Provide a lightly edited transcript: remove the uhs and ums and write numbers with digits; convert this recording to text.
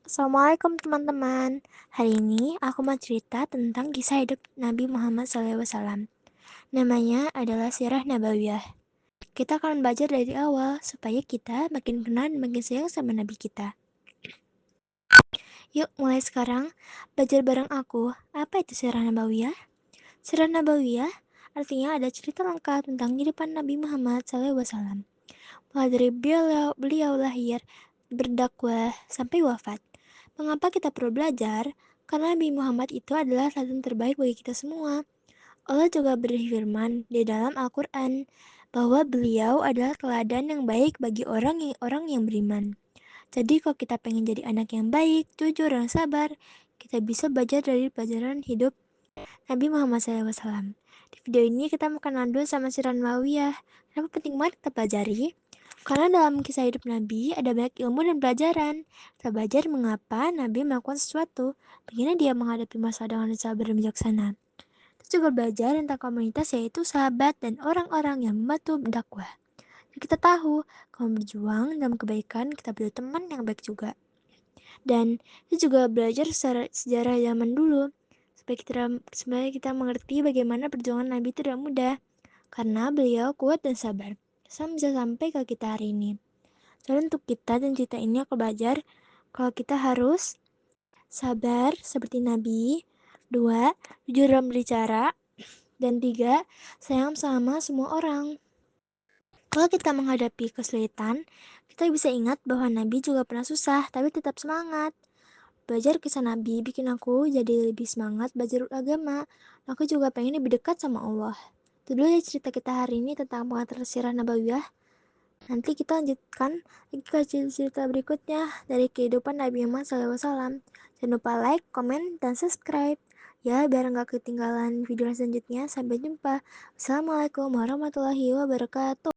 Assalamualaikum teman-teman. Hari ini aku mau cerita tentang kisah hidup Nabi Muhammad SAW. Namanya adalah Sirah Nabawiyah. Kita akan belajar dari awal supaya kita makin kenal dan makin sayang sama Nabi kita. Yuk mulai sekarang, belajar bareng aku. Apa itu Sirah Nabawiyah? Sirah Nabawiyah artinya ada cerita lengkap tentang kehidupan Nabi Muhammad SAW. Mulai dari beliau lahir, berdakwah, sampai wafat. Mengapa kita perlu belajar? Karena Nabi Muhammad itu adalah teladan terbaik bagi kita semua. Allah juga berfirman di dalam Al-Quran bahwa beliau adalah teladan yang baik bagi orang yang beriman. Jadi kalau kita pengen jadi anak yang baik, jujur, dan sabar, kita bisa belajar dari pelajaran hidup Nabi Muhammad SAW. Di video ini kita mau kenal dulu sama Sirah Nabawiyah. Kenapa penting banget kita pelajari? Karena dalam kisah hidup Nabi ada banyak ilmu dan pelajaran. Kita belajar mengapa Nabi melakukan sesuatu, bagaimana dia menghadapi masalah dengan sabar dan bijaksana. Kita juga belajar tentang komunitas yaitu sahabat dan orang-orang yang membantu dakwah. Dan kita tahu, kalau berjuang dalam kebaikan, kita butuh teman yang baik juga. Dan kita juga belajar sejarah zaman dulu, supaya kita mengerti bagaimana perjuangan Nabi itu tidak mudah, karena beliau kuat dan sabar. Bisa sampai ke kita hari ini. Jadi untuk kita dan cerita ini aku belajar kalau kita harus sabar seperti Nabi. 2. Jujur dalam berbicara. Dan 3. Sayang sama semua orang. Kalau kita menghadapi kesulitan, kita bisa ingat bahwa Nabi juga pernah susah, tapi tetap semangat. Belajar kisah Nabi bikin aku jadi lebih semangat belajar agama. Aku juga pengen lebih dekat sama Allah. Itu dulu ya cerita kita hari ini tentang pengantar sirah Nabawiyah. Nanti kita lanjutkan lagi ke cerita berikutnya dari kehidupan Nabi Muhammad SAW. Jangan lupa like, komen, dan subscribe. Ya, biar nggak ketinggalan video selanjutnya. Sampai jumpa. Wassalamualaikum warahmatullahi wabarakatuh.